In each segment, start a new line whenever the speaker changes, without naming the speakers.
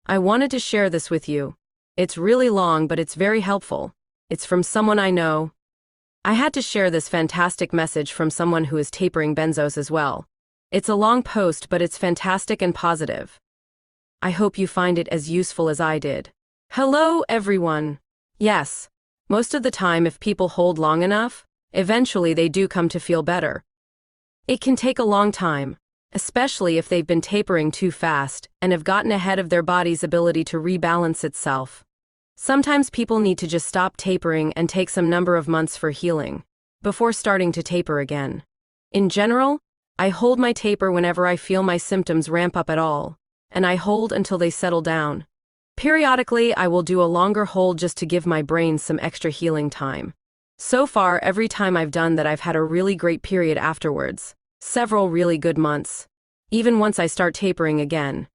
I wanted to share this with you. It's really long, but it's very helpful. It's from someone I know. I had to share this fantastic message from someone who is tapering benzos as well. It's a long post, but it's fantastic and positive. I hope you find it as useful as I did. Hello, everyone. Yes, most of the time, if people hold long enough, eventually they do come to feel better. It can take a long time, especially if they've been tapering too fast and have gotten ahead of their body's ability to rebalance itself. Sometimes people need to just stop tapering and take some number of months for healing before starting to taper again. In general, I hold my taper whenever I feel my symptoms ramp up at all, and I hold until they settle down. Periodically, I will do a longer hold just to give my brain some extra healing time. So far, every time I've done that, I've had a really great period afterwards. Several really good months. Even once I start tapering again.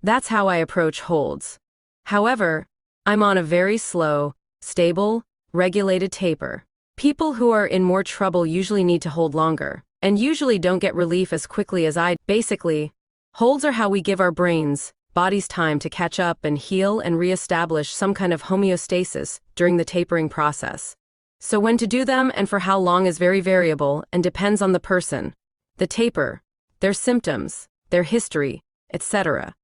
That's how I approach holds. However, I'm on a very slow, stable, regulated taper. People who are in more trouble usually need to hold longer, and usually don't get relief as quickly as I. Basically, holds are how we give our bodies time to catch up and heal and reestablish some kind of homeostasis during the tapering process. So when to do them and for how long is very variable and depends on the person, the taper, their symptoms, their history, etc.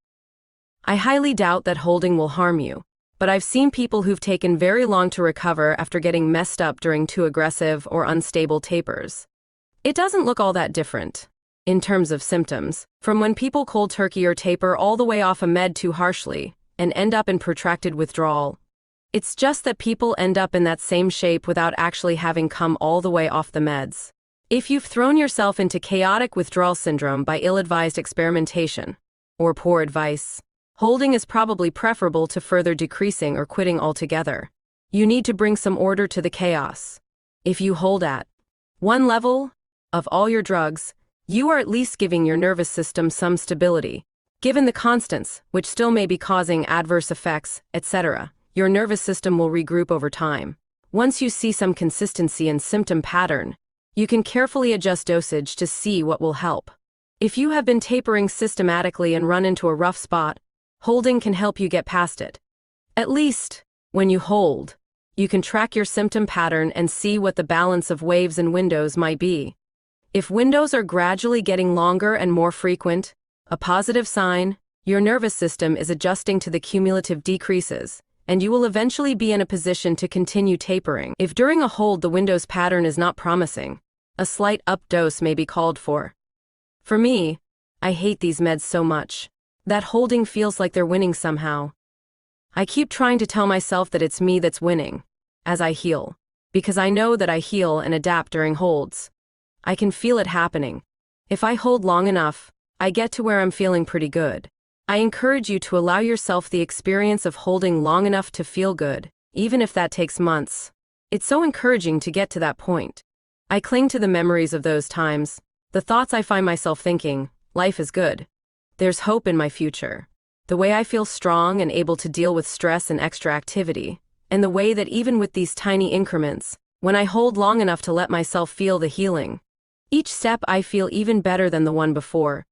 I highly doubt that holding will harm you, but I've seen people who've taken very long to recover after getting messed up during too aggressive or unstable tapers. It doesn't look all that different, in terms of symptoms, from when people cold turkey or taper all the way off a med too harshly and end up in protracted withdrawal. It's just that people end up in that same shape without actually having come all the way off the meds. If you've thrown yourself into chaotic withdrawal syndrome by ill-advised experimentation or poor advice, holding is probably preferable to further decreasing or quitting altogether. You need to bring some order to the chaos. If you hold at one level of all your drugs, you are at least giving your nervous system some stability. Given the constants, which still may be causing adverse effects, etc., your nervous system will regroup over time. Once you see some consistency in symptom pattern, you can carefully adjust dosage to see what will help. If you have been tapering systematically and run into a rough spot, holding can help you get past it. At least, when you hold, you can track your symptom pattern and see what the balance of waves and windows might be. If windows are gradually getting longer and more frequent, a positive sign, your nervous system is adjusting to the cumulative decreases, and you will eventually be in a position to continue tapering. If during a hold the windows pattern is not promising, a slight up dose may be called for. For me, I hate these meds so much that holding feels like they're winning somehow. I keep trying to tell myself that it's me that's winning as I heal, because I know that I heal and adapt during holds. I can feel it happening. If I hold long enough, I get to where I'm feeling pretty good. I encourage you to allow yourself the experience of holding long enough to feel good, even if that takes months. It's so encouraging to get to that point. I cling to the memories of those times, the thoughts I find myself thinking, life is good. There's hope in my future. The way I feel strong and able to deal with stress and extra activity, and the way that even with these tiny increments, when I hold long enough to let myself feel the healing, each step I feel even better than the one before.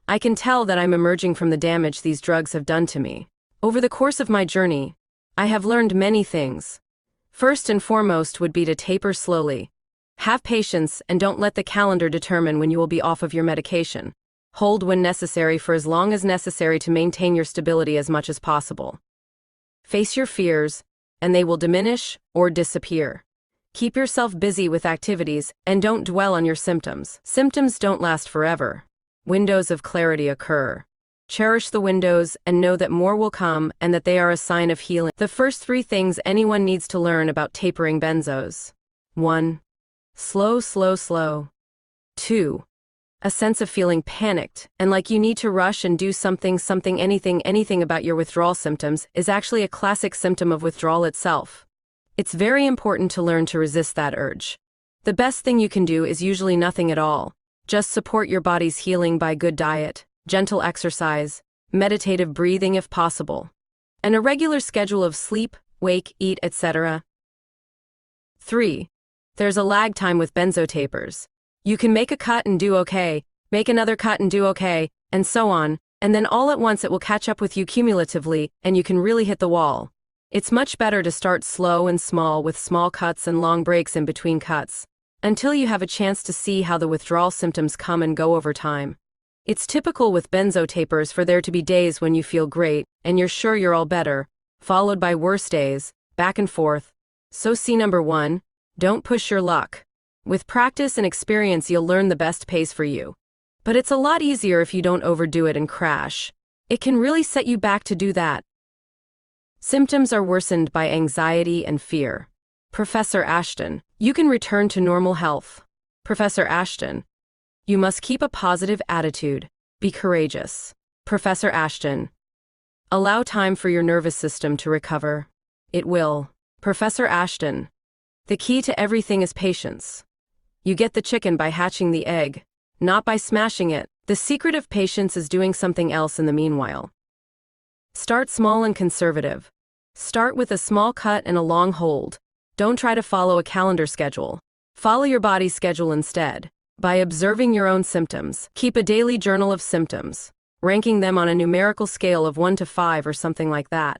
I can tell that I'm emerging from the damage these drugs have done to me. Over the course of my journey, I have learned many things. First and foremost would be to taper slowly. Have patience and don't let the calendar determine when you will be off of your medication. Hold when necessary for as long as necessary to maintain your stability as much as possible. Face your fears, and they will diminish or disappear. Keep yourself busy with activities and don't dwell on your symptoms. Symptoms don't last forever. Windows of clarity occur. Cherish the windows and know that more will come and that they are a sign of healing. The first 3 things anyone needs to learn about tapering benzos. 1. Slow, slow, slow. 2. A sense of feeling panicked and like you need to rush and do something, anything about your withdrawal symptoms is actually a classic symptom of withdrawal itself. It's very important to learn to resist that urge. The best thing you can do is usually nothing at all. Just support your body's healing by good diet, gentle exercise, meditative breathing if possible, and a regular schedule of sleep, wake, eat, etc. 3. There's a lag time with benzo tapers. You can make a cut and do okay, make another cut and do okay, and so on. And then all at once it will catch up with you cumulatively, and you can really hit the wall. It's much better to start slow and small with small cuts and long breaks in between cuts, until you have a chance to see how the withdrawal symptoms come and go over time. It's typical with benzo tapers for there to be days when you feel great, and you're sure you're all better, followed by worse days, back and forth. So number 1, don't push your luck. With practice and experience you'll learn the best pace for you. But it's a lot easier if you don't overdo it and crash. It can really set you back to do that. Symptoms are worsened by anxiety and fear. Professor Ashton, you can return to normal health. Professor Ashton, you must keep a positive attitude. Be courageous. Professor Ashton, allow time for your nervous system to recover. It will. Professor Ashton, the key to everything is patience. You get the chicken by hatching the egg, not by smashing it. The secret of patience is doing something else in the meanwhile. Start small and conservative. Start with a small cut and a long hold. Don't try to follow a calendar schedule. Follow your body's schedule instead. By observing your own symptoms, keep a daily journal of symptoms, ranking them on a numerical scale of 1 to 5 or something like that.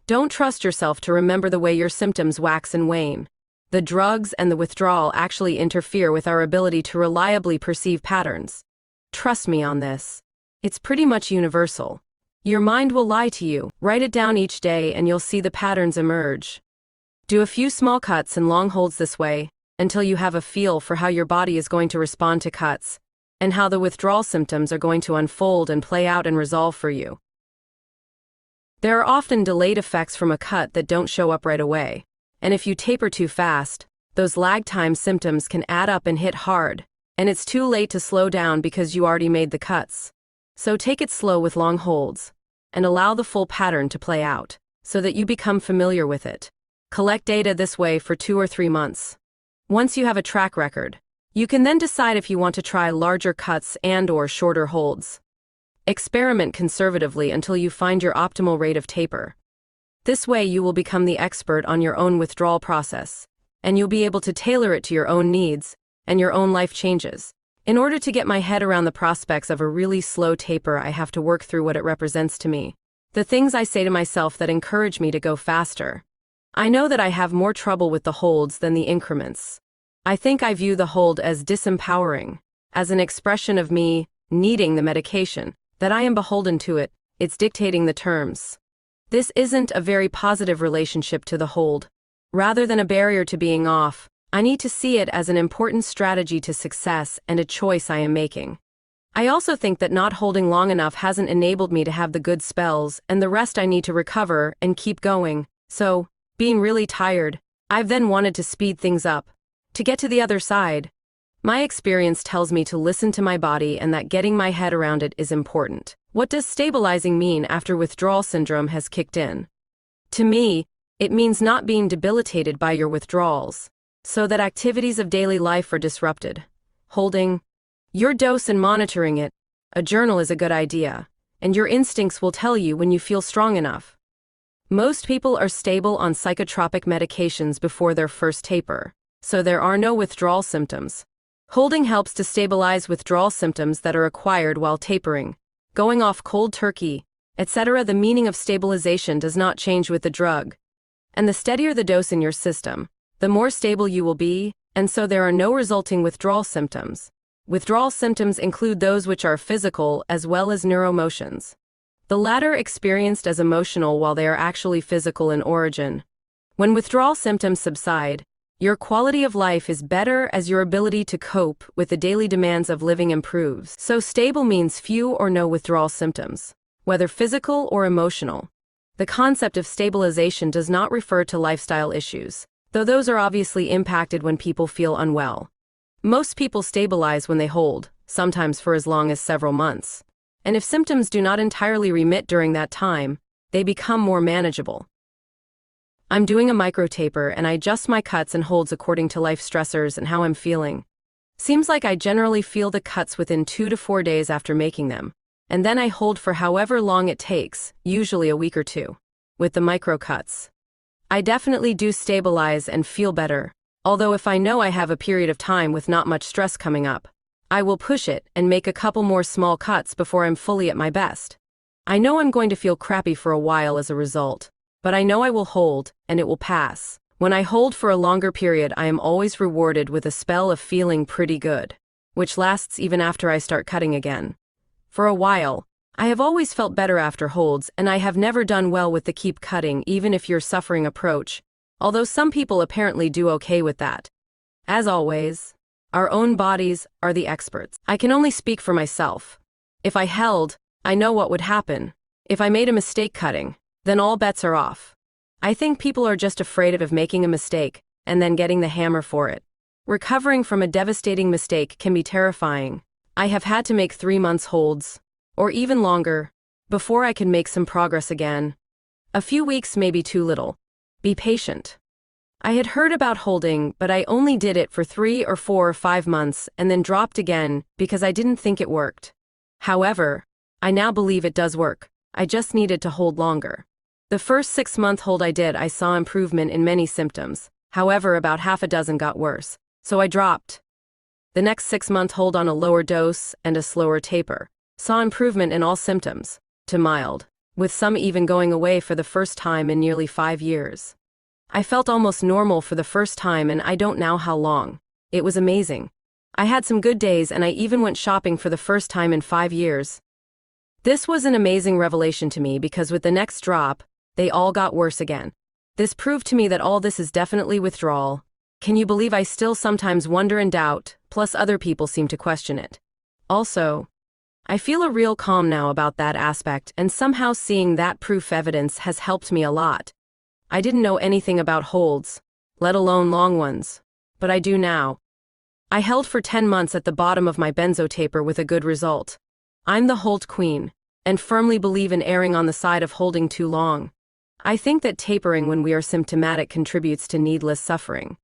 Don't trust yourself to remember the way your symptoms wax and wane. The drugs and the withdrawal actually interfere with our ability to reliably perceive patterns. Trust me on this. It's pretty much universal. Your mind will lie to you. Write it down each day and you'll see the patterns emerge. Do a few small cuts and long holds this way, until you have a feel for how your body is going to respond to cuts, and how the withdrawal symptoms are going to unfold and play out and resolve for you. There are often delayed effects from a cut that don't show up right away, and if you taper too fast, those lag time symptoms can add up and hit hard, and it's too late to slow down because you already made the cuts. So take it slow with long holds, and allow the full pattern to play out, so that you become familiar with it. Collect data this way for 2 or 3 months. Once you have a track record, you can then decide if you want to try larger cuts and/or shorter holds. Experiment conservatively until you find your optimal rate of taper. This way you will become the expert on your own withdrawal process, and you'll be able to tailor it to your own needs and your own life changes. In order to get my head around the prospects of a really slow taper, I have to work through what it represents to me. The things I say to myself that encourage me to go faster. I know that I have more trouble with the holds than the increments. I think I view the hold as disempowering, as an expression of me needing the medication, that I am beholden to it, it's dictating the terms. This isn't a very positive relationship to the hold. Rather than a barrier to being off, I need to see it as an important strategy to success and a choice I am making. I also think that not holding long enough hasn't enabled me to have the good spells and the rest I need to recover and keep going, so, being really tired, I've then wanted to speed things up, to get to the other side. My experience tells me to listen to my body and that getting my head around it is important. What does stabilizing mean after withdrawal syndrome has kicked in? To me, it means not being debilitated by your withdrawals, so that activities of daily life are disrupted. Holding your dose and monitoring it. A journal is a good idea, and your instincts will tell you when you feel strong enough. Most people are stable on psychotropic medications before their first taper, so there are no withdrawal symptoms. Holding helps to stabilize withdrawal symptoms that are acquired while tapering, going off cold turkey, etc. The meaning of stabilization does not change with the drug. And the steadier the dose in your system, the more stable you will be, and so there are no resulting withdrawal symptoms. Withdrawal symptoms include those which are physical as well as neuromotions. The latter experienced as emotional while they are actually physical in origin. When withdrawal symptoms subside, your quality of life is better as your ability to cope with the daily demands of living improves. So stable means few or no withdrawal symptoms, whether physical or emotional. The concept of stabilization does not refer to lifestyle issues, though those are obviously impacted when people feel unwell. Most people stabilize when they hold, sometimes for as long as several months. And if symptoms do not entirely remit during that time, they become more manageable. I'm doing a micro-taper and I adjust my cuts and holds according to life stressors and how I'm feeling. Seems like I generally feel the cuts within 2 to 4 days after making them, and then I hold for however long it takes, usually a week or 2. With the micro cuts, I definitely do stabilize and feel better, although if I know I have a period of time with not much stress coming up, I will push it and make a couple more small cuts before I'm fully at my best. I know I'm going to feel crappy for a while as a result, but I know I will hold, and it will pass. When I hold for a longer period, I am always rewarded with a spell of feeling pretty good, which lasts even after I start cutting again. For a while, I have always felt better after holds, and I have never done well with the keep cutting even if you're suffering approach, although some people apparently do okay with that. As always, our own bodies are the experts. I can only speak for myself. If I held, I know what would happen. If I made a mistake cutting, then all bets are off. I think people are just afraid of making a mistake and then getting the hammer for it. Recovering from a devastating mistake can be terrifying. I have had to make 3 months holds, or even longer, before I can make some progress again. A few weeks may be too little. Be patient. I had heard about holding, but I only did it for 3 or 4 or 5 months and then dropped again because I didn't think it worked. However, I now believe it does work. I just needed to hold longer. The first 6-month hold I did, I saw improvement in many symptoms. However, about half a dozen got worse, so I dropped. The next 6-month hold on a lower dose and a slower taper saw improvement in all symptoms, to mild, with some even going away for the first time in nearly 5 years. I felt almost normal for the first time, and I don't know how long. It was amazing. I had some good days, and I even went shopping for the first time in 5 years. This was an amazing revelation to me because with the next drop, they all got worse again. This proved to me that all this is definitely withdrawal. Can you believe I still sometimes wonder and doubt, plus other people seem to question it. Also, I feel a real calm now about that aspect, and somehow seeing that proof evidence has helped me a lot. I didn't know anything about holds, let alone long ones, but I do now. I held for 10 months at the bottom of my benzo taper with a good result. I'm the hold queen, and firmly believe in erring on the side of holding too long. I think that tapering when we are symptomatic contributes to needless suffering.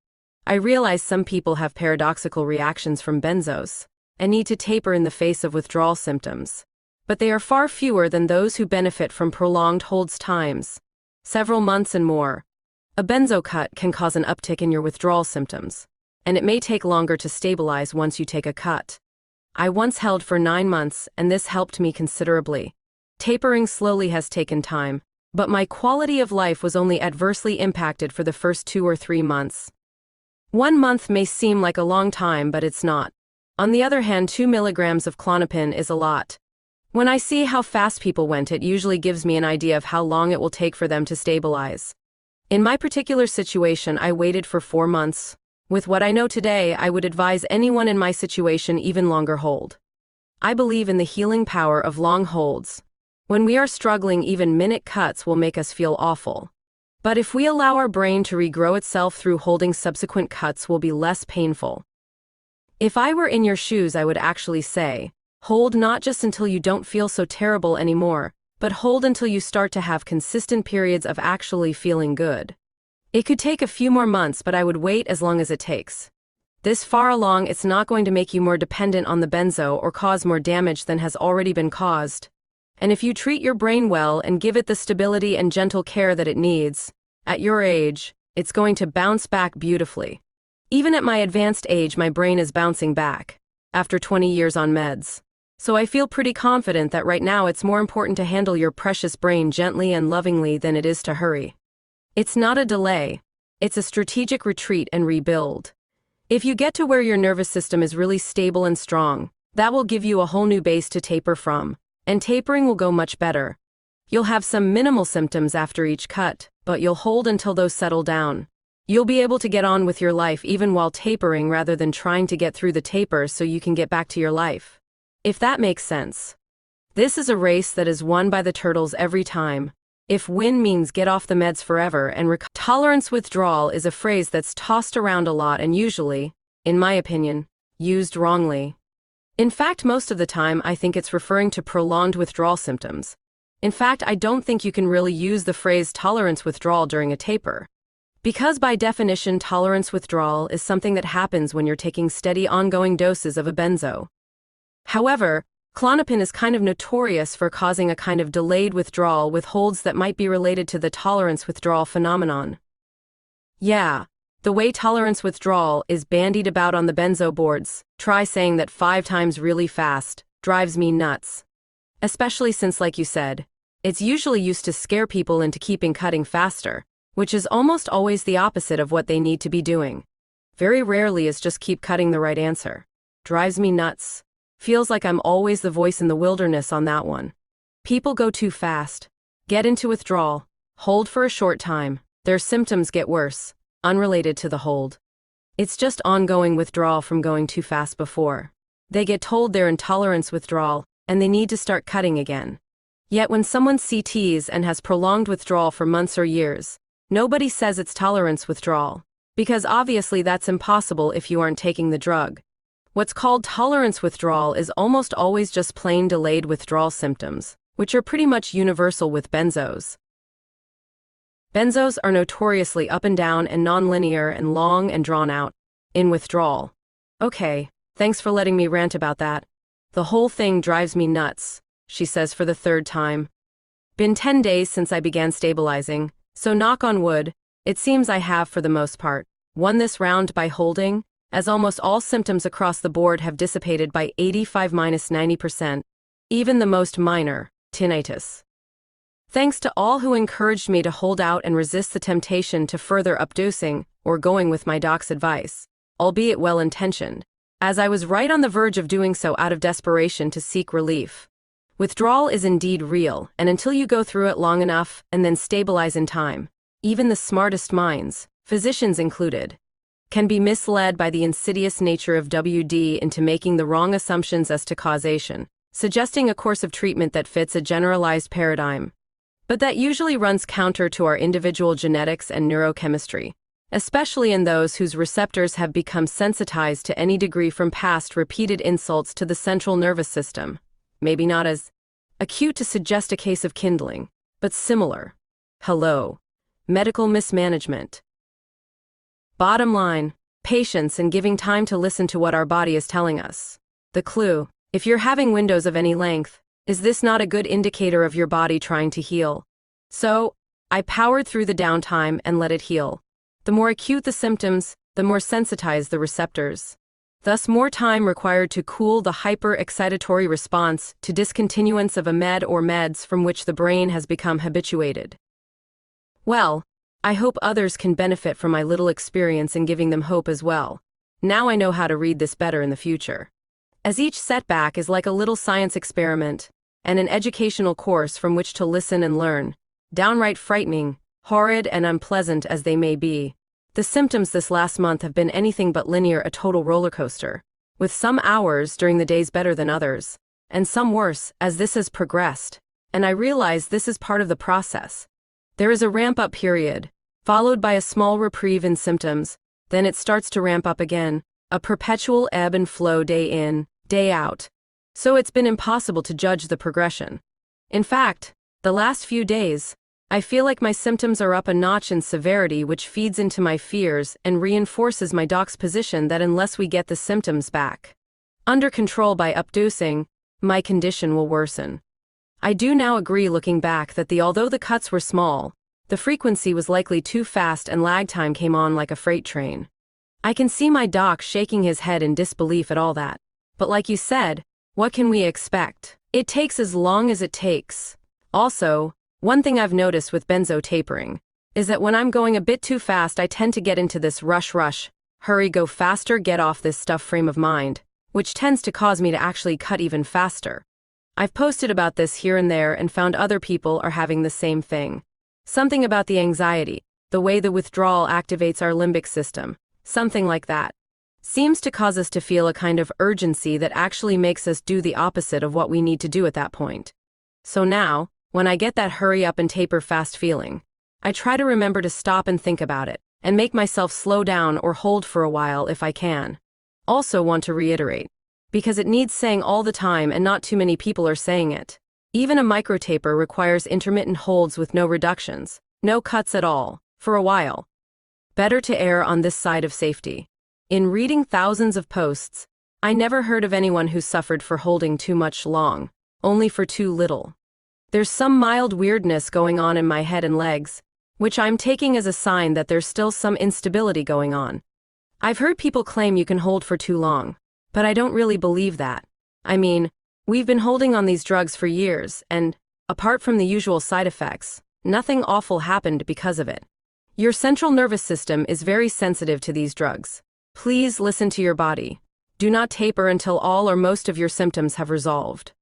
I realize some people have paradoxical reactions from benzos and need to taper in the face of withdrawal symptoms, but they are far fewer than those who benefit from prolonged holds times, several months and more. A benzo cut can cause an uptick in your withdrawal symptoms, and it may take longer to stabilize once you take a cut. I once held for 9 months, and this helped me considerably. Tapering slowly has taken time, but my quality of life was only adversely impacted for the first 2 or 3 months. 1 month may seem like a long time, but it's not. On the other hand, 2 milligrams of Klonopin is a lot. When I see how fast people went, it usually gives me an idea of how long it will take for them to stabilize. In my particular situation, I waited for 4 months. With what I know today, I would advise anyone in my situation even longer hold. I believe in the healing power of long holds. When we are struggling, even minute cuts will make us feel awful. But if we allow our brain to regrow itself through holding, subsequent cuts will be less painful. If I were in your shoes, I would actually say, hold not just until you don't feel so terrible anymore, but hold until you start to have consistent periods of actually feeling good. It could take a few more months, but I would wait as long as it takes. This far along, it's not going to make you more dependent on the benzo or cause more damage than has already been caused. And if you treat your brain well and give it the stability and gentle care that it needs, at your age, it's going to bounce back beautifully. Even at my advanced age, my brain is bouncing back, after 20 years on meds. So I feel pretty confident that right now it's more important to handle your precious brain gently and lovingly than it is to hurry. It's not a delay, it's a strategic retreat and rebuild. If you get to where your nervous system is really stable and strong, that will give you a whole new base to taper from, and tapering will go much better. You'll have some minimal symptoms after each cut, but you'll hold until those settle down. You'll be able to get on with your life even while tapering rather than trying to get through the taper so you can get back to your life. If that makes sense. This is a race that is won by the turtles every time. If win means get off the meds forever and tolerance withdrawal is a phrase that's tossed around a lot and usually, in my opinion, used wrongly. In fact, most of the time I think it's referring to prolonged withdrawal symptoms. In fact, I don't think you can really use the phrase tolerance withdrawal during a taper. Because by definition, tolerance withdrawal is something that happens when you're taking steady ongoing doses of a benzo. However, Klonopin is kind of notorious for causing a kind of delayed withdrawal with holds that might be related to the tolerance withdrawal phenomenon. Yeah, the way tolerance withdrawal is bandied about on the benzo boards, try saying that 5 times really fast, drives me nuts. Especially since, like you said, It's usually used to scare people into keeping cutting faster, which is almost always the opposite of what they need to be doing. Very rarely is just keep cutting the right answer. Drives me nuts. Feels like I'm always the voice in the wilderness on that one. People go too fast. Get into withdrawal. Hold for a short time. Their symptoms get worse, unrelated to the hold. It's just ongoing withdrawal from going too fast before. They get told they're in tolerance withdrawal, and they need to start cutting again. Yet when someone CTs and has prolonged withdrawal for months or years, nobody says it's tolerance withdrawal, because obviously that's impossible if you aren't taking the drug. What's called tolerance withdrawal is almost always just plain delayed withdrawal symptoms, which are pretty much universal with benzos. Benzos are notoriously up and down and non-linear and long and drawn out. In withdrawal. Okay, thanks for letting me rant about that. The whole thing drives me nuts, she says for the third time. Been 10 days since I began stabilizing, so knock on wood, it seems I have for the most part won this round by holding, as almost all symptoms across the board have dissipated by 85–90%, even the most minor, tinnitus. Thanks to all who encouraged me to hold out and resist the temptation to further updosing or going with my doc's advice, albeit well-intentioned, as I was right on the verge of doing so out of desperation to seek relief. Withdrawal is indeed real, and until you go through it long enough and then stabilize in time, even the smartest minds, physicians included, can be misled by the insidious nature of WD into making the wrong assumptions as to causation, suggesting a course of treatment that fits a generalized paradigm. But that usually runs counter to our individual genetics and neurochemistry, especially in those whose receptors have become sensitized to any degree from past repeated insults to the central nervous system. Maybe not as acute to suggest a case of kindling, but similar. Hello. Medical mismanagement. Bottom line, patience and giving time to listen to what our body is telling us. The clue, if you're having windows of any length, is this not a good indicator of your body trying to heal? So, I powered through the downtime and let it heal. The more acute the symptoms, the more sensitized the receptors. Thus more time required to cool the hyper-excitatory response to discontinuance of a med or meds from which the brain has become habituated. Well, I hope others can benefit from my little experience in giving them hope as well. Now I know how to read this better in the future. As each setback is like a little science experiment, and an educational course from which to listen and learn, downright frightening, horrid and unpleasant as they may be. The symptoms this last month have been anything but linear, a total roller coaster, with some hours during the days better than others, and some worse as this has progressed, and I realize this is part of the process. There is a ramp-up period, followed by a small reprieve in symptoms, then it starts to ramp up again, a perpetual ebb and flow day in, day out. So it's been impossible to judge the progression. In fact, the last few days, I feel like my symptoms are up a notch in severity, which feeds into my fears and reinforces my doc's position that unless we get the symptoms back under control by updosing, my condition will worsen. I do now agree looking back that although the cuts were small, the frequency was likely too fast and lag time came on like a freight train. I can see my doc shaking his head in disbelief at all that. But like you said, what can we expect? It takes as long as it takes. Also, one thing I've noticed with benzo tapering is that when I'm going a bit too fast, I tend to get into this rush, hurry, go faster, get off this stuff frame of mind, which tends to cause me to actually cut even faster. I've posted about this here and there and found other people are having the same thing. Something about the anxiety, the way the withdrawal activates our limbic system, something like that, seems to cause us to feel a kind of urgency that actually makes us do the opposite of what we need to do at that point. So now, when I get that hurry up and taper fast feeling, I try to remember to stop and think about it, and make myself slow down or hold for a while if I can. Also want to reiterate, because it needs saying all the time and not too many people are saying it. Even a microtaper requires intermittent holds with no reductions, no cuts at all, for a while. Better to err on this side of safety. In reading thousands of posts, I never heard of anyone who suffered for holding too much long, only for too little. There's some mild weirdness going on in my head and legs, which I'm taking as a sign that there's still some instability going on. I've heard people claim you can hold for too long, but I don't really believe that. I mean, we've been holding on these drugs for years, and, apart from the usual side effects, nothing awful happened because of it. Your central nervous system is very sensitive to these drugs. Please listen to your body. Do not taper until all or most of your symptoms have resolved.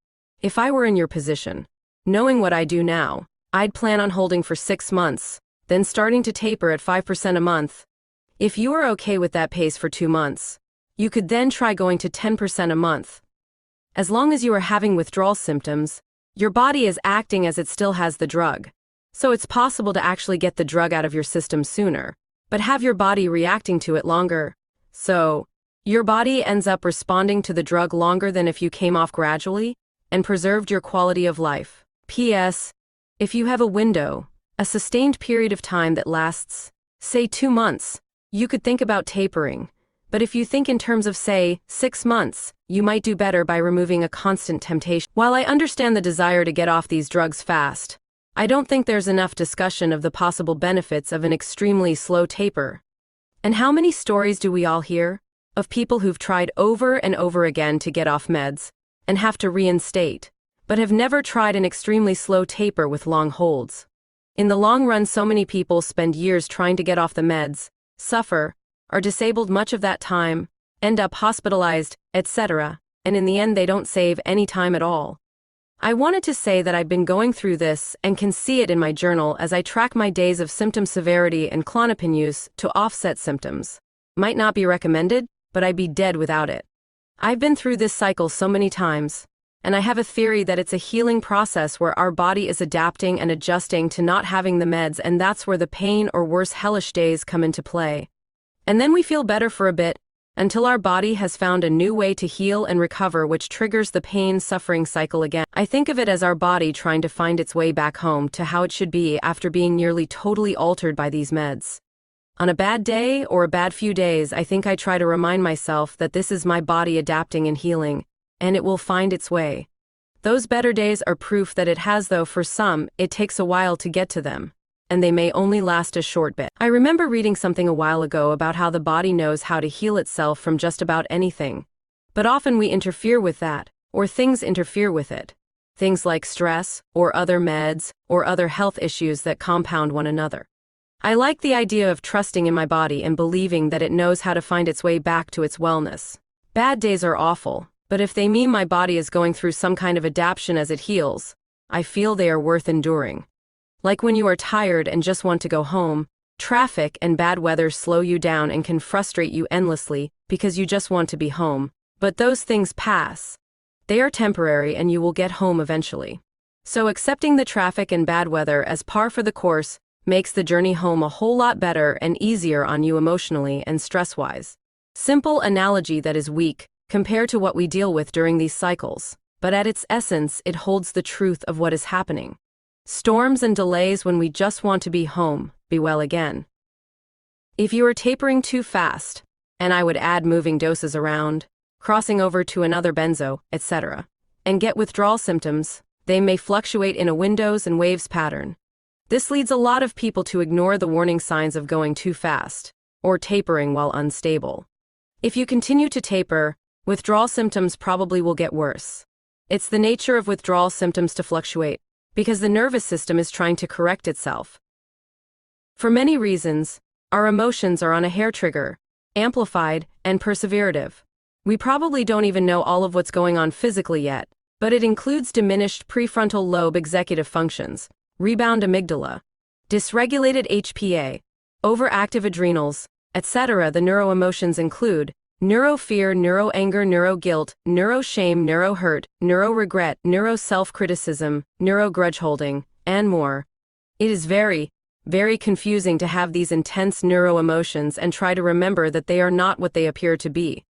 If I were in your position, knowing what I do now, I'd plan on holding for 6 months, then starting to taper at 5% a month. If you are okay with that pace for 2 months, you could then try going to 10% a month. As long as you are having withdrawal symptoms, your body is acting as it still has the drug. So it's possible to actually get the drug out of your system sooner, but have your body reacting to it longer. So, your body ends up responding to the drug longer than if you came off gradually and preserved your quality of life. P.S. If you have a window, a sustained period of time that lasts, say 2 months, you could think about tapering. But if you think in terms of, say, 6 months, you might do better by removing a constant temptation. While I understand the desire to get off these drugs fast, I don't think there's enough discussion of the possible benefits of an extremely slow taper. And how many stories do we all hear of people who've tried over and over again to get off meds and have to reinstate, but have never tried an extremely slow taper with long holds? In the long run, so many people spend years trying to get off the meds, suffer, are disabled much of that time, end up hospitalized, etc., and in the end they don't save any time at all. I wanted to say that I've been going through this and can see it in my journal as I track my days of symptom severity and Klonopin use to offset symptoms. Might not be recommended, but I'd be dead without it. I've been through this cycle so many times, and I have a theory that it's a healing process where our body is adapting and adjusting to not having the meds, and that's where the pain or worse hellish days come into play. And then we feel better for a bit, until our body has found a new way to heal and recover, which triggers the pain-suffering cycle again. I think of it as our body trying to find its way back home to how it should be after being nearly totally altered by these meds. On a bad day or a bad few days, I think I try to remind myself that this is my body adapting and healing, and it will find its way. Those better days are proof that it has, though for some, it takes a while to get to them, and they may only last a short bit. I remember reading something a while ago about how the body knows how to heal itself from just about anything. But often we interfere with that, or things interfere with it. Things like stress, or other meds, or other health issues that compound one another. I like the idea of trusting in my body and believing that it knows how to find its way back to its wellness. Bad days are awful, but if they mean my body is going through some kind of adaptation as it heals, I feel they are worth enduring. Like when you are tired and just want to go home, traffic and bad weather slow you down and can frustrate you endlessly because you just want to be home. But those things pass. They are temporary and you will get home eventually. So accepting the traffic and bad weather as par for the course makes the journey home a whole lot better and easier on you emotionally and stress-wise. Simple analogy that is weak compared to what we deal with during these cycles, but at its essence it holds the truth of what is happening. Storms and delays when we just want to be home, be well again. If you are tapering too fast, and I would add moving doses around, crossing over to another benzo, etc., and get withdrawal symptoms, they may fluctuate in a windows and waves pattern. This leads a lot of people to ignore the warning signs of going too fast, or tapering while unstable. If you continue to taper, withdrawal symptoms probably will get worse. It's the nature of withdrawal symptoms to fluctuate, because the nervous system is trying to correct itself. For many reasons, our emotions are on a hair trigger, amplified, and perseverative. We probably don't even know all of what's going on physically yet, but it includes diminished prefrontal lobe executive functions, rebound amygdala, dysregulated HPA, overactive adrenals, etc. The neuroemotions include neuro-fear, neuro-anger, neuro-guilt, neuro-shame, neuro-hurt, neuro-regret, neuro-self-criticism, neuro-grudge-holding, and more. It is very, very confusing to have these intense neuroemotions and try to remember that they are not what they appear to be.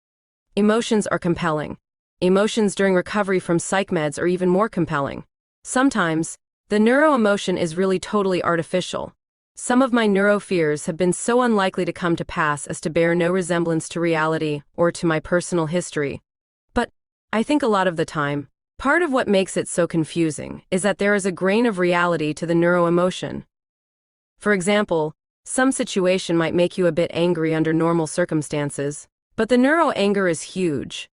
Emotions are compelling. Emotions during recovery from psych meds are even more compelling. Sometimes, the neuroemotion is really totally artificial. Some of my neuro-fears have been so unlikely to come to pass as to bear no resemblance to reality or to my personal history. But, I think a lot of the time, part of what makes it so confusing is that there is a grain of reality to the neuroemotion. For example, some situation might make you a bit angry under normal circumstances, but the neuro-anger is huge.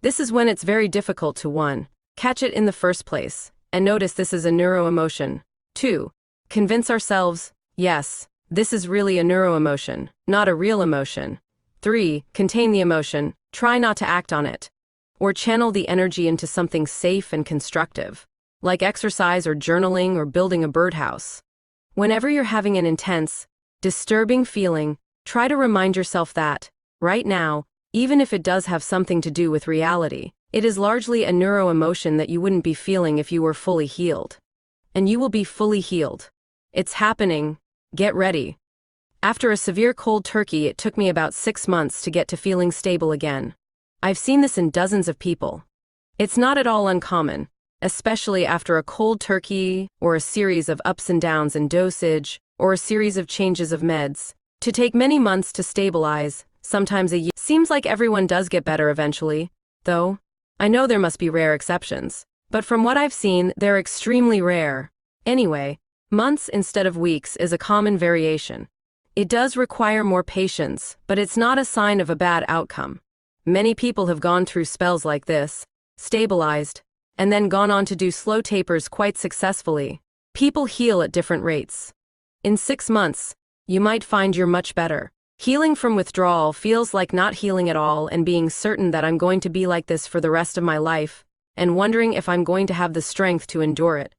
This is when it's very difficult to 1. Catch it in the first place, and notice this is a neuroemotion. 2. Convince ourselves, yes, this is really a neuroemotion, not a real emotion. 3. Contain the emotion, try not to act on it. Or channel the energy into something safe and constructive, like exercise or journaling or building a birdhouse. Whenever you're having an intense, disturbing feeling, try to remind yourself that, right now, even if it does have something to do with reality, it is largely a neuroemotion that you wouldn't be feeling if you were fully healed. And you will be fully healed. It's happening. Get ready. After a severe cold turkey, it took me about 6 months to get to feeling stable again. I've seen this in dozens of people. It's not at all uncommon, especially after a cold turkey or a series of ups and downs in dosage or a series of changes of meds, to take many months to stabilize, sometimes a year. Seems like everyone does get better eventually, though. I know there must be rare exceptions, but from what I've seen, they're extremely rare. Anyway, months instead of weeks is a common variation. It does require more patience, but it's not a sign of a bad outcome. Many people have gone through spells like this, stabilized, and then gone on to do slow tapers quite successfully. People heal at different rates. In 6 months, you might find you're much better. Healing from withdrawal feels like not healing at all and being certain that I'm going to be like this for the rest of my life, and wondering if I'm going to have the strength to endure it.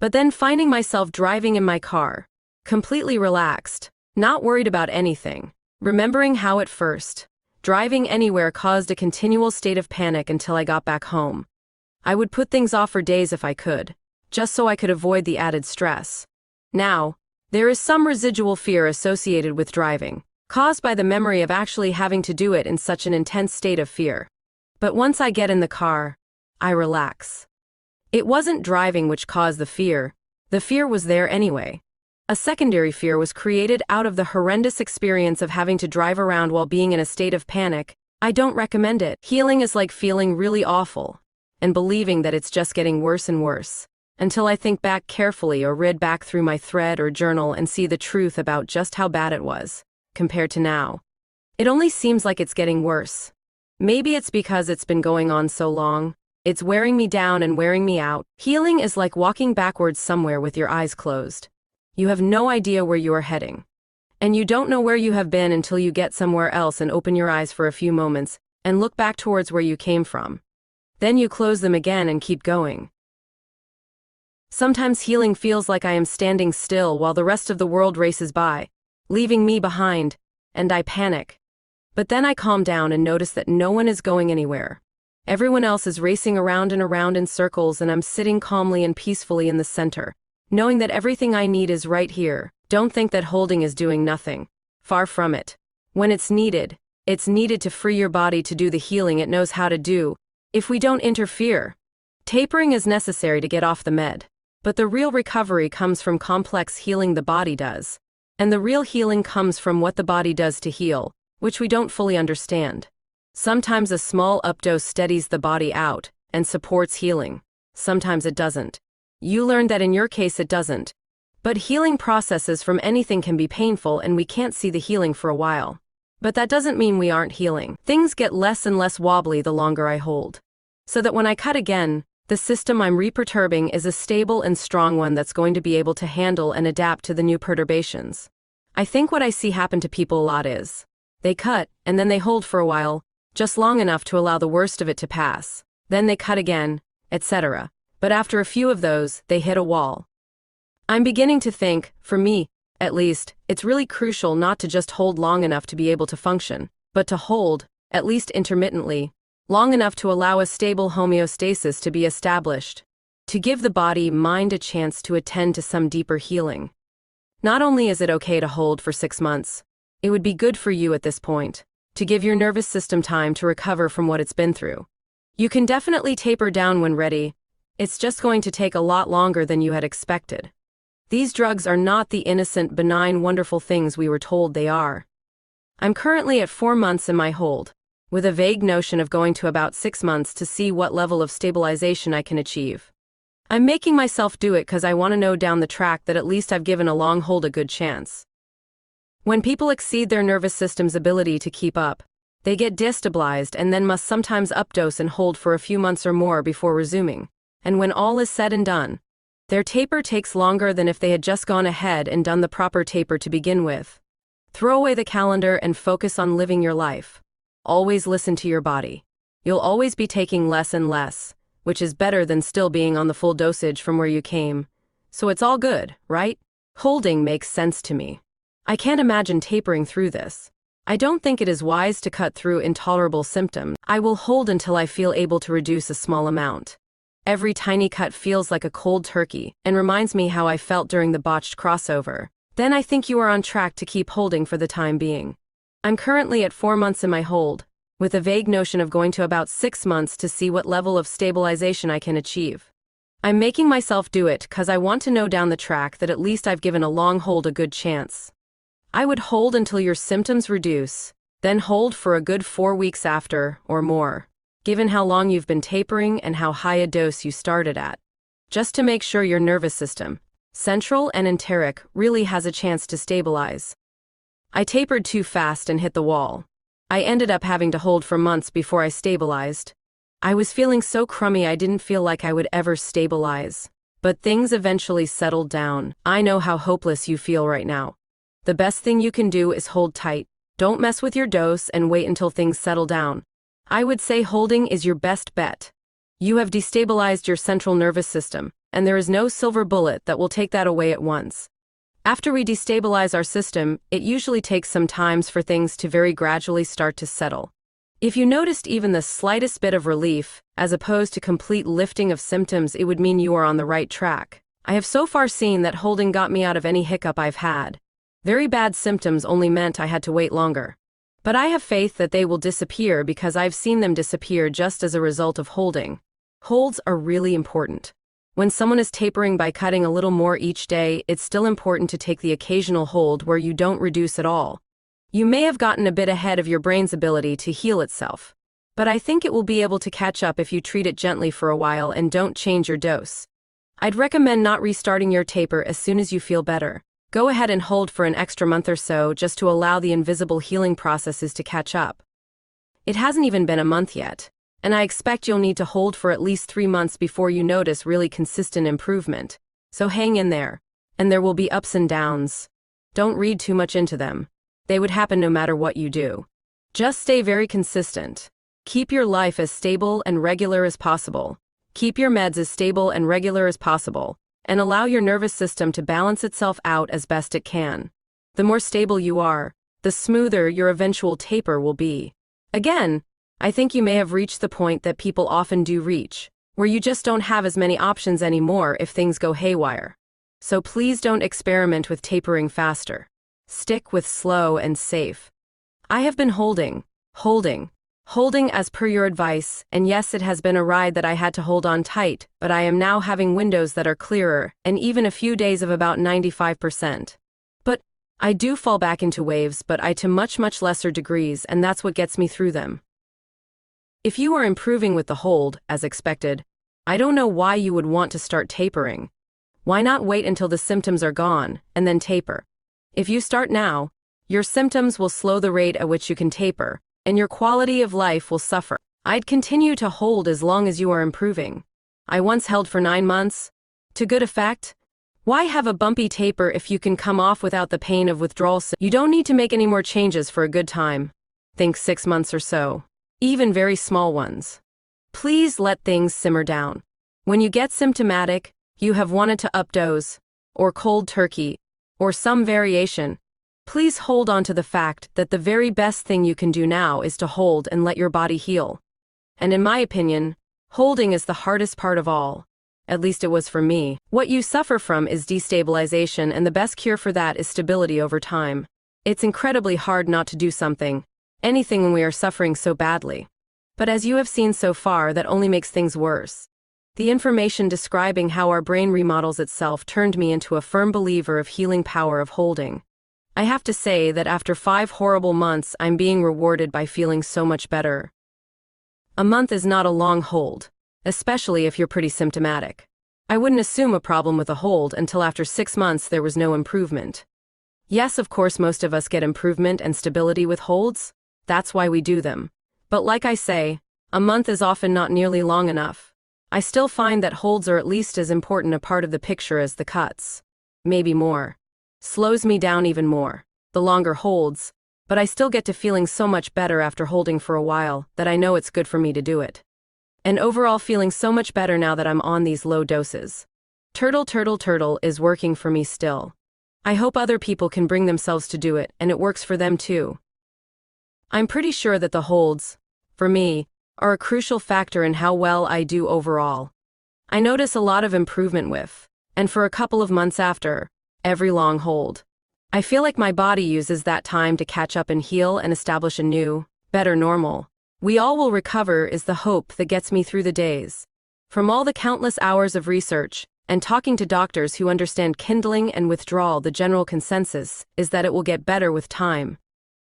But then finding myself driving in my car, completely relaxed, not worried about anything, remembering how at first, driving anywhere caused a continual state of panic until I got back home. I would put things off for days if I could, just so I could avoid the added stress. Now, there is some residual fear associated with driving, caused by the memory of actually having to do it in such an intense state of fear. But once I get in the car, I relax. It wasn't driving which caused the fear was there anyway. A secondary fear was created out of the horrendous experience of having to drive around while being in a state of panic. I don't recommend it. Healing is like feeling really awful, and believing that it's just getting worse and worse, until I think back carefully or read back through my thread or journal and see the truth about just how bad it was, compared to now. It only seems like it's getting worse. Maybe it's because it's been going on so long. It's wearing me down and wearing me out. Healing is like walking backwards somewhere with your eyes closed. You have no idea where you are heading. And you don't know where you have been until you get somewhere else and open your eyes for a few moments and look back towards where you came from. Then you close them again and keep going. Sometimes healing feels like I am standing still while the rest of the world races by, leaving me behind, and I panic. But then I calm down and notice that no one is going anywhere. Everyone else is racing around and around in circles, and I'm sitting calmly and peacefully in the center, knowing that everything I need is right here. Don't think that holding is doing nothing. Far from it. When it's needed to free your body to do the healing it knows how to do, if we don't interfere. Tapering is necessary to get off the med. But the real recovery comes from complex healing the body does. And the real healing comes from what the body does to heal, which we don't fully understand. Sometimes a small updose steadies the body out and supports healing. Sometimes it doesn't. You learned that in your case it doesn't. But healing processes from anything can be painful and we can't see the healing for a while. But that doesn't mean we aren't healing. Things get less and less wobbly the longer I hold. So that when I cut again, the system I'm reperturbing is a stable and strong one that's going to be able to handle and adapt to the new perturbations. I think what I see happen to people a lot is, they cut, and then they hold for a while, just long enough to allow the worst of it to pass. Then they cut again, etc. But after a few of those, they hit a wall. I'm beginning to think, for me, at least, it's really crucial not to just hold long enough to be able to function, but to hold, at least intermittently, long enough to allow a stable homeostasis to be established, to give the body-mind a chance to attend to some deeper healing. Not only is it okay to hold for 6 months, it would be good for you at this point, to give your nervous system time to recover from what it's been through. You can definitely taper down when ready. It's just going to take a lot longer than you had expected. These drugs are not the innocent, benign, wonderful things we were told they are. I'm currently at 4 months in my hold, with a vague notion of going to about 6 months to see what level of stabilization I can achieve. I'm making myself do it because I want to know down the track that at least I've given a long hold a good chance. When people exceed their nervous system's ability to keep up, they get destabilized and then must sometimes updose and hold for a few months or more before resuming. And when all is said and done, their taper takes longer than if they had just gone ahead and done the proper taper to begin with. Throw away the calendar and focus on living your life. Always listen to your body. You'll always be taking less and less, which is better than still being on the full dosage from where you came. So it's all good, right? Holding makes sense to me. I can't imagine tapering through this. I don't think it is wise to cut through intolerable symptoms. I will hold until I feel able to reduce a small amount. Every tiny cut feels like a cold turkey and reminds me how I felt during the botched crossover. Then I think you are on track to keep holding for the time being. I'm currently at 4 months in my hold, with a vague notion of going to about 6 months to see what level of stabilization I can achieve. I'm making myself do it because I want to know down the track that at least I've given a long hold a good chance. I would hold until your symptoms reduce, then hold for a good 4 weeks after, or more, given how long you've been tapering and how high a dose you started at, just to make sure your nervous system, central and enteric, really has a chance to stabilize. I tapered too fast and hit the wall. I ended up having to hold for months before I stabilized. I was feeling so crummy I didn't feel like I would ever stabilize. But things eventually settled down. I know how hopeless you feel right now. The best thing you can do is hold tight. Don't mess with your dose and wait until things settle down. I would say holding is your best bet. You have destabilized your central nervous system, and there is no silver bullet that will take that away at once. After we destabilize our system, it usually takes some time for things to very gradually start to settle. If you noticed even the slightest bit of relief, as opposed to complete lifting of symptoms, it would mean you are on the right track. I have so far seen that holding got me out of any hiccup I've had. Very bad symptoms only meant I had to wait longer. But I have faith that they will disappear because I've seen them disappear just as a result of holding. Holds are really important. When someone is tapering by cutting a little more each day, it's still important to take the occasional hold where you don't reduce at all. You may have gotten a bit ahead of your brain's ability to heal itself, but I think it will be able to catch up if you treat it gently for a while and don't change your dose. I'd recommend not restarting your taper as soon as you feel better. Go ahead and hold for an extra month or so just to allow the invisible healing processes to catch up. It hasn't even been a month yet, and I expect you'll need to hold for at least 3 months before you notice really consistent improvement. So hang in there, and there will be ups and downs. Don't read too much into them. They would happen no matter what you do. Just stay very consistent. Keep your life as stable and regular as possible. Keep your meds as stable and regular as possible, and allow your nervous system to balance itself out as best it can. The more stable you are, the smoother your eventual taper will be. Again, I think you may have reached the point that people often do reach, where you just don't have as many options anymore if things go haywire. So please don't experiment with tapering faster. Stick with slow and safe. I have been holding as per your advice, and yes, it has been a ride that I had to hold on tight, but I am now having windows that are clearer, and even a few days of about 95%. But I do fall back into waves, but I to much lesser degrees, and that's what gets me through them. If you are improving with the hold, as expected, I don't know why you would want to start tapering. Why not wait until the symptoms are gone, and then taper? If you start now, your symptoms will slow the rate at which you can taper, and your quality of life will suffer. I'd continue to hold as long as you are improving. I once held for 9 months. To good effect. Why have a bumpy taper if you can come off without the pain of withdrawal? You don't need to make any more changes for a good time. Think 6 months or so. Even very small ones. Please let things simmer down. When you get symptomatic, you have wanted to updose, or cold turkey, or some variation. Please hold on to the fact that the very best thing you can do now is to hold and let your body heal. And in my opinion, holding is the hardest part of all. At least it was for me. What you suffer from is destabilization, and the best cure for that is stability over time. It's incredibly hard not to do anything when we are suffering so badly. But as you have seen so far, that only makes things worse. The information describing how our brain remodels itself turned me into a firm believer of healing power of holding. I have to say that after 5 horrible months, I'm being rewarded by feeling so much better. A month is not a long hold, especially if you're pretty symptomatic. I wouldn't assume a problem with a hold until after 6 months there was no improvement. Yes, of course, most of us get improvement and stability with holds. That's why we do them. But like I say, a month is often not nearly long enough. I still find that holds are at least as important a part of the picture as the cuts. Maybe more. Slows me down even more, the longer holds, but I still get to feeling so much better after holding for a while that I know it's good for me to do it. And overall feeling so much better now that I'm on these low doses. Turtle is working for me still. I hope other people can bring themselves to do it and it works for them too. I'm pretty sure that the holds, for me, are a crucial factor in how well I do overall. I notice a lot of improvement with, and for a couple of months after, every long hold. I feel like my body uses that time to catch up and heal and establish a new, better normal. We all will recover is the hope that gets me through the days. From all the countless hours of research, and talking to doctors who understand kindling and withdrawal, the general consensus is that it will get better with time.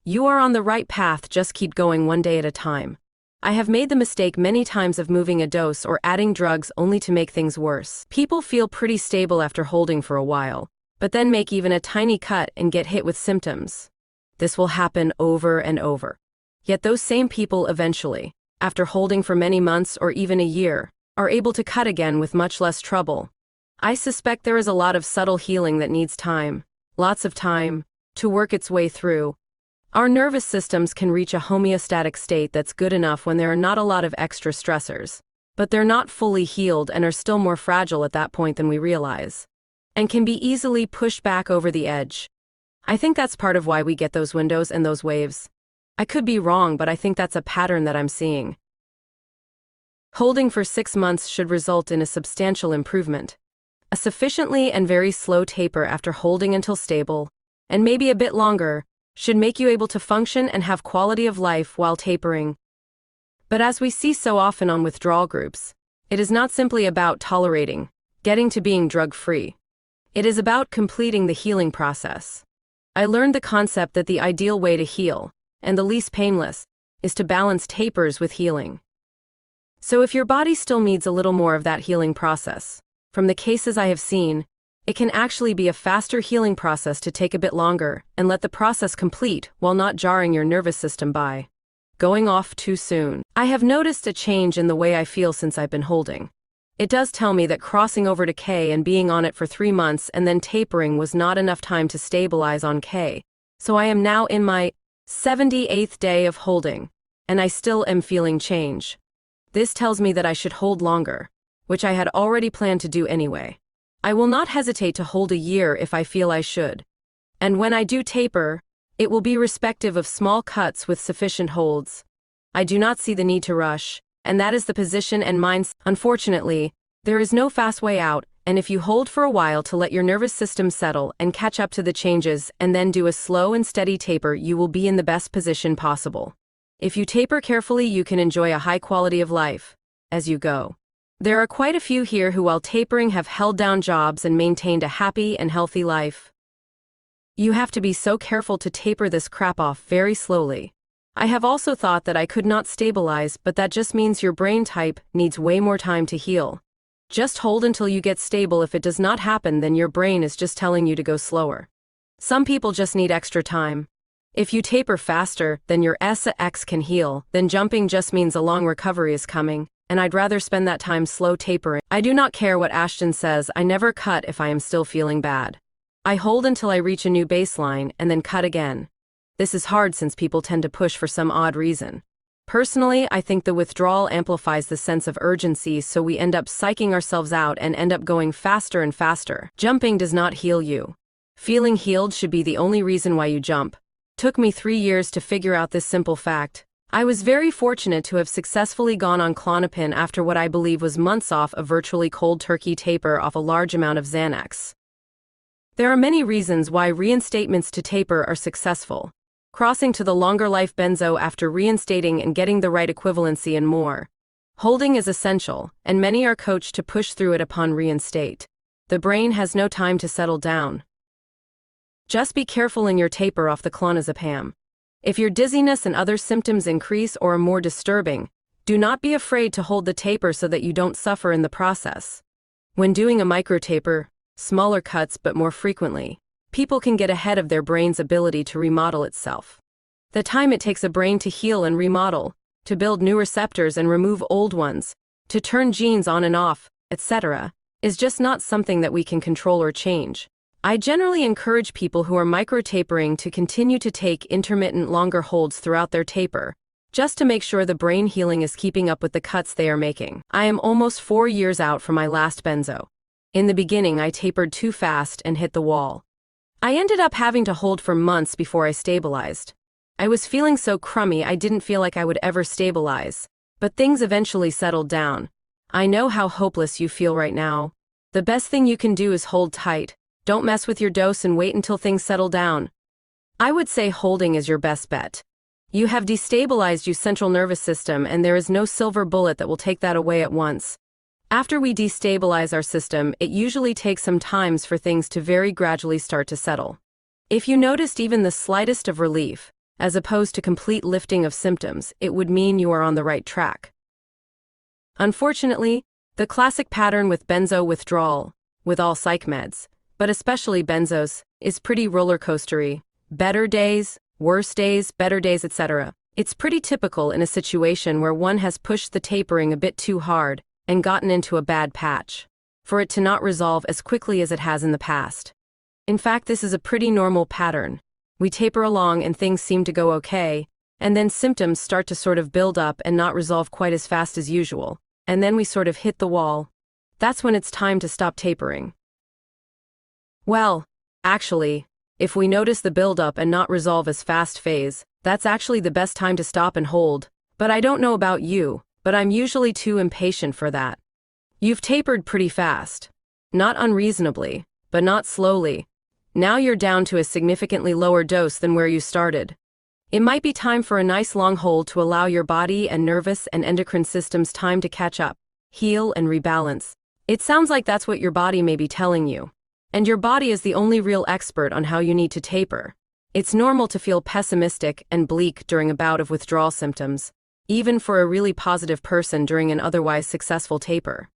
You are on the right path, just keep going one day at a time. I have made the mistake many times of moving a dose or adding drugs only to make things worse. People feel pretty stable after holding for a while, but then make even a tiny cut and get hit with symptoms. This will happen over and over. Yet those same people eventually, after holding for many months or even a year, are able to cut again with much less trouble. I suspect there is a lot of subtle healing that needs time, lots of time, to work its way through. Our nervous systems can reach a homeostatic state that's good enough when there are not a lot of extra stressors, but they're not fully healed and are still more fragile at that point than we realize, and can be easily pushed back over the edge. I think that's part of why we get those windows and those waves. I could be wrong, but I think that's a pattern that I'm seeing. Holding for 6 months should result in a substantial improvement. A sufficiently and very slow taper after holding until stable, and maybe a bit longer, should make you able to function and have quality of life while tapering. But as we see so often on withdrawal groups, it is not simply about tolerating, getting to being drug-free. It is about completing the healing process. I learned the concept that the ideal way to heal, and the least painless, is to balance tapers with healing. So if your body still needs a little more of that healing process, from the cases I have seen, it can actually be a faster healing process to take a bit longer and let the process complete while not jarring your nervous system by going off too soon. I have noticed a change in the way I feel since I've been holding. It does tell me that crossing over to K and being on it for 3 months and then tapering was not enough time to stabilize on K, so I am now in my 78th day of holding, and I still am feeling change. This tells me that I should hold longer, which I had already planned to do anyway. I will not hesitate to hold a year if I feel I should. And when I do taper, it will be respective of small cuts with sufficient holds. I do not see the need to rush, and that is the position and mindset. Unfortunately, there is no fast way out, and if you hold for a while to let your nervous system settle and catch up to the changes and then do a slow and steady taper, you will be in the best position possible. If you taper carefully, you can enjoy a high quality of life as you go. There are quite a few here who, while tapering, have held down jobs and maintained a happy and healthy life. You have to be so careful to taper this crap off very slowly. I have also thought that I could not stabilize, but that just means your brain type needs way more time to heal. Just hold until you get stable. If it does not happen, then your brain is just telling you to go slower. Some people just need extra time. If you taper faster, then your SX can heal, then jumping just means a long recovery is coming. And I'd rather spend that time slow tapering. I do not care what Ashton says, I never cut if I am still feeling bad. I hold until I reach a new baseline and then cut again. This is hard since people tend to push for some odd reason. Personally, I think the withdrawal amplifies the sense of urgency, so we end up psyching ourselves out and end up going faster and faster. Jumping does not heal you. Feeling healed should be the only reason why you jump. Took me 3 years to figure out this simple fact. I was very fortunate to have successfully gone on Klonopin after what I believe was months off a virtually cold turkey taper off a large amount of Xanax. There are many reasons why reinstatements to taper are successful. Crossing to the longer life benzo after reinstating and getting the right equivalency and more. Holding is essential, and many are coached to push through it upon reinstate. The brain has no time to settle down. Just be careful in your taper off the clonazepam. If your dizziness and other symptoms increase or are more disturbing, do not be afraid to hold the taper so that you don't suffer in the process. When doing a microtaper, smaller cuts but more frequently, people can get ahead of their brain's ability to remodel itself. The time it takes a brain to heal and remodel, to build new receptors and remove old ones, to turn genes on and off, etc., is just not something that we can control or change. I generally encourage people who are micro-tapering to continue to take intermittent longer holds throughout their taper, just to make sure the brain healing is keeping up with the cuts they are making. I am almost 4 years out from my last benzo. In the beginning, I tapered too fast and hit the wall. I ended up having to hold for months before I stabilized. I was feeling so crummy I didn't feel like I would ever stabilize, but things eventually settled down. I know how hopeless you feel right now. The best thing you can do is hold tight. Don't mess with your dose and wait until things settle down. I would say holding is your best bet. You have destabilized your central nervous system, and there is no silver bullet that will take that away at once. After we destabilize our system, it usually takes some time for things to very gradually start to settle. If you noticed even the slightest of relief, as opposed to complete lifting of symptoms, it would mean you are on the right track. Unfortunately, the classic pattern with benzo withdrawal, with all psych meds, but especially benzos, is pretty roller coastery. Better days, worse days, better days, etc. It's pretty typical in a situation where one has pushed the tapering a bit too hard and gotten into a bad patch, for it to not resolve as quickly as it has in the past. In fact, this is a pretty normal pattern. We taper along and things seem to go okay, and then symptoms start to sort of build up and not resolve quite as fast as usual, and then we sort of hit the wall. That's when it's time to stop tapering. Well, actually, if we notice the build-up and not resolve as fast phase, that's actually the best time to stop and hold. But I don't know about you, but I'm usually too impatient for that. You've tapered pretty fast. Not unreasonably, but not slowly. Now you're down to a significantly lower dose than where you started. It might be time for a nice long hold to allow your body and nervous and endocrine systems time to catch up, heal, and rebalance. It sounds like that's what your body may be telling you. And your body is the only real expert on how you need to taper. It's normal to feel pessimistic and bleak during a bout of withdrawal symptoms, even for a really positive person during an otherwise successful taper.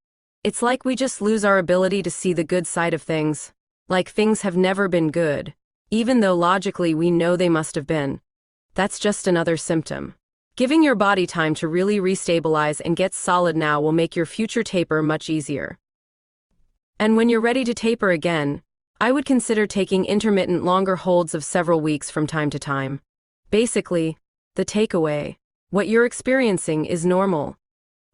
It's like we just lose our ability to see the good side of things, like things have never been good, even though logically we know they must have been. That's just another symptom. Giving your body time to really restabilize and get solid now will make your future taper much easier. And when you're ready to taper again, I would consider taking intermittent longer holds of several weeks from time to time. Basically, the takeaway: what you're experiencing is normal.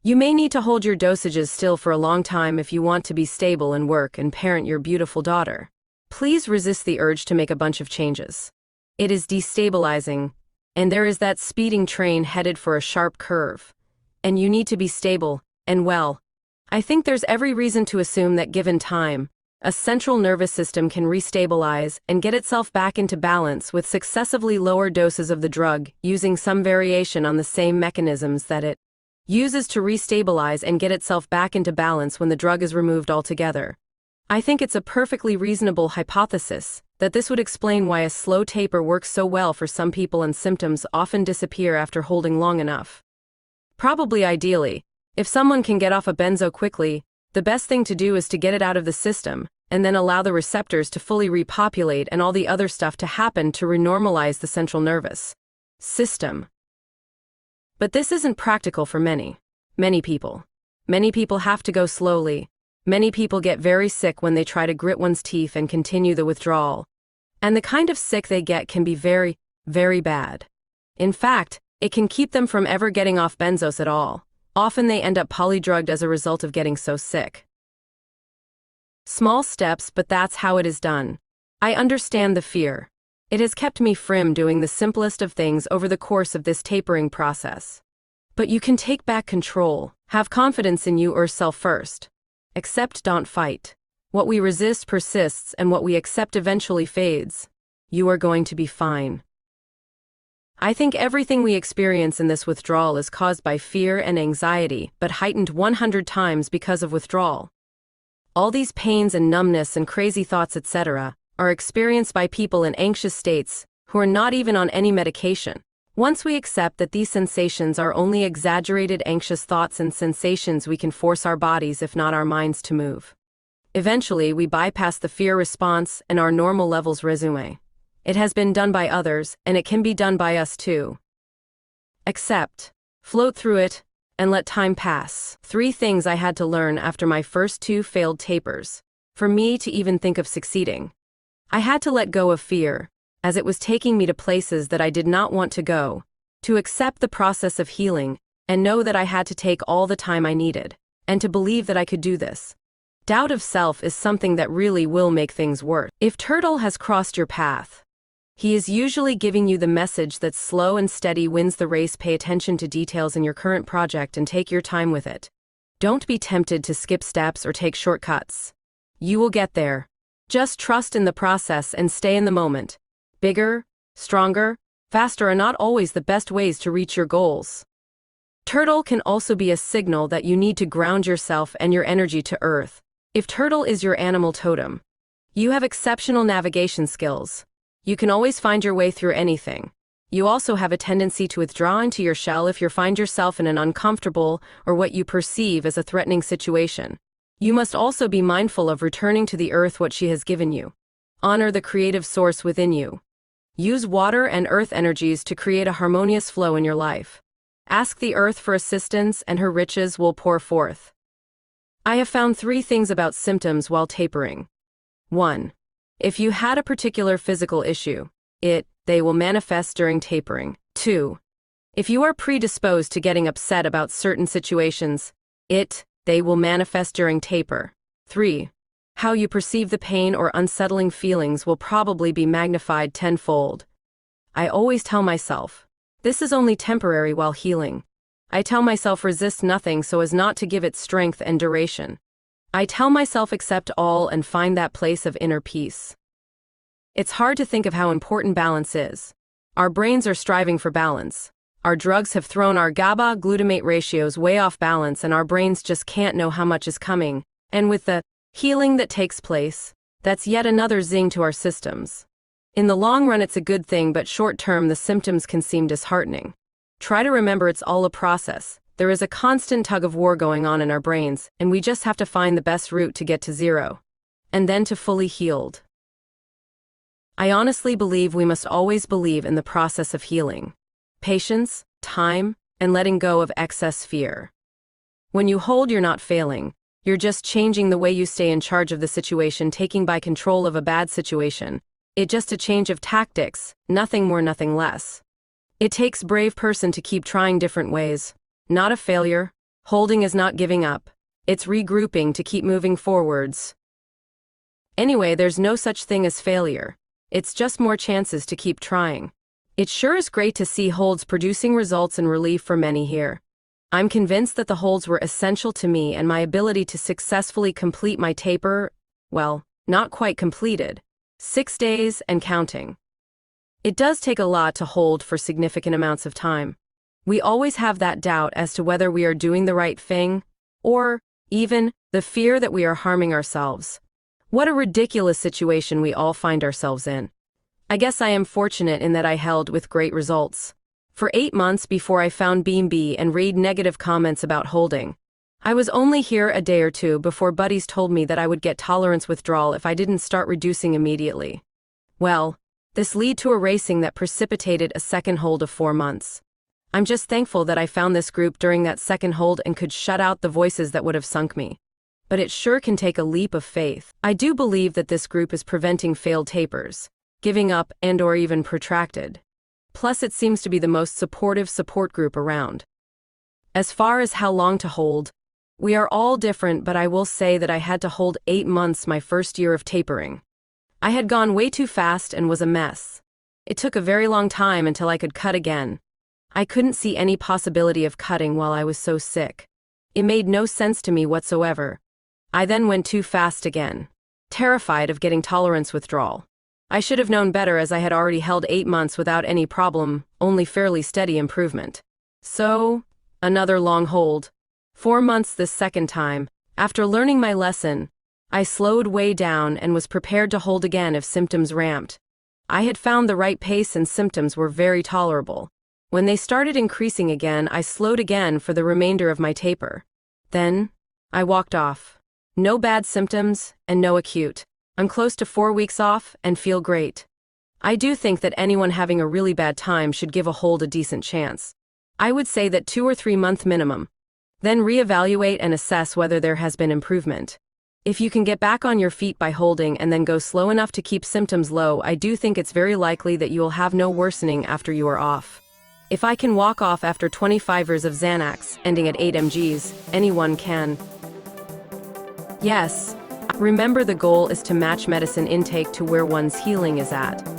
You may need to hold your dosages still for a long time if you want to be stable and work and parent your beautiful daughter. Please resist the urge to make a bunch of changes. It is destabilizing, and there is that speeding train headed for a sharp curve. And you need to be stable, and well, I think there's every reason to assume that given time, a central nervous system can restabilize and get itself back into balance with successively lower doses of the drug, using some variation on the same mechanisms that it uses to restabilize and get itself back into balance when the drug is removed altogether. I think it's a perfectly reasonable hypothesis that this would explain why a slow taper works so well for some people and symptoms often disappear after holding long enough. Probably ideally, if someone can get off a benzo quickly, the best thing to do is to get it out of the system, and then allow the receptors to fully repopulate and all the other stuff to happen to renormalize the central nervous system. But this isn't practical for many people. Many people have to go slowly. Many people get very sick when they try to grit one's teeth and continue the withdrawal. And the kind of sick they get can be very, very bad. In fact, it can keep them from ever getting off benzos at all. Often they end up polydrugged as a result of getting so sick. Small steps, but that's how it is done. I understand the fear. It has kept me from doing the simplest of things over the course of this tapering process. But you can take back control, have confidence in you yourself first. Accept, don't fight. What we resist persists, and what we accept eventually fades. You are going to be fine. I think everything we experience in this withdrawal is caused by fear and anxiety, but heightened 100 times because of withdrawal. All these pains and numbness and crazy thoughts, etc., are experienced by people in anxious states who are not even on any medication. Once we accept that these sensations are only exaggerated anxious thoughts and sensations, we can force our bodies, if not our minds, to move. Eventually, we bypass the fear response and our normal levels resume. It has been done by others, and it can be done by us too. Accept. Float through it, and let time pass. 3 things I had to learn after my first 2 failed tapers. For me to even think of succeeding, I had to let go of fear, as it was taking me to places that I did not want to go, to accept the process of healing, and know that I had to take all the time I needed, and to believe that I could do this. Doubt of self is something that really will make things worse. If Turtle has crossed your path, he is usually giving you the message that slow and steady wins the race. Pay attention to details in your current project and take your time with it. Don't be tempted to skip steps or take shortcuts. You will get there. Just trust in the process and stay in the moment. Bigger, stronger, faster are not always the best ways to reach your goals. Turtle can also be a signal that you need to ground yourself and your energy to earth. If Turtle is your animal totem, you have exceptional navigation skills. You can always find your way through anything. You also have a tendency to withdraw into your shell if you find yourself in an uncomfortable or what you perceive as a threatening situation. You must also be mindful of returning to the earth what she has given you. Honor the creative source within you. Use water and earth energies to create a harmonious flow in your life. Ask the earth for assistance and her riches will pour forth. I have found 3 things about symptoms while tapering. 1. If you had a particular physical issue, they will manifest during tapering. 2. If you are predisposed to getting upset about certain situations, they will manifest during taper. 3. How you perceive the pain or unsettling feelings will probably be magnified tenfold. I always tell myself, this is only temporary while healing. I tell myself resist nothing so as not to give it strength and duration. I tell myself accept all and find that place of inner peace. It's hard to think of how important balance is. Our brains are striving for balance. Our drugs have thrown our GABA-glutamate ratios way off balance and our brains just can't know how much is coming. And with the healing that takes place, that's yet another zing to our systems. In the long run it's a good thing, but short term the symptoms can seem disheartening. Try to remember it's all a process. There is a constant tug of war going on in our brains, and we just have to find the best route to get to 0. And then to fully healed. I honestly believe we must always believe in the process of healing. Patience, time, and letting go of excess fear. When you hold, you're not failing. You're just changing the way you stay in charge of the situation, taking by control of a bad situation. It's just a change of tactics, nothing more, nothing less. It takes brave person to keep trying different ways. Not a failure. Holding is not giving up. It's regrouping to keep moving forwards. Anyway, there's no such thing as failure. It's just more chances to keep trying. It sure is great to see holds producing results and relief for many here. I'm convinced that the holds were essential to me and my ability to successfully complete my taper, well, not quite completed. 6 days and counting. It does take a lot to hold for significant amounts of time. We always have that doubt as to whether we are doing the right thing, or, even, the fear that we are harming ourselves. What a ridiculous situation we all find ourselves in. I guess I am fortunate in that I held with great results. For 8 months before I found BMB and read negative comments about holding. I was only here a day or 2 before buddies told me that I would get tolerance withdrawal if I didn't start reducing immediately. Well, this led to a racing that precipitated a second hold of 4 months. I'm just thankful that I found this group during that second hold and could shut out the voices that would have sunk me. But it sure can take a leap of faith. I do believe that this group is preventing failed tapers, giving up and/or even protracted. Plus it seems to be the most supportive support group around. As far as how long to hold, we are all different, but I will say that I had to hold 8 months my first year of tapering. I had gone way too fast and was a mess. It took a very long time until I could cut again. I couldn't see any possibility of cutting while I was so sick. It made no sense to me whatsoever. I then went too fast again, terrified of getting tolerance withdrawal. I should have known better, as I had already held 8 months without any problem, only fairly steady improvement. So, another long hold. 4 months this second time. After learning my lesson, I slowed way down and was prepared to hold again if symptoms ramped. I had found the right pace and symptoms were very tolerable. When they started increasing again, I slowed again for the remainder of my taper. Then, I walked off. No bad symptoms, and no acute. I'm close to 4 weeks off, and feel great. I do think that anyone having a really bad time should give a hold a decent chance. I would say that 2 or 3 month minimum. Then reevaluate and assess whether there has been improvement. If you can get back on your feet by holding and then go slow enough to keep symptoms low, I do think it's very likely that you will have no worsening after you are off. If I can walk off after 25 years of Xanax, ending at 8 mgs, anyone can. Yes. Remember, the goal is to match medicine intake to where one's healing is at.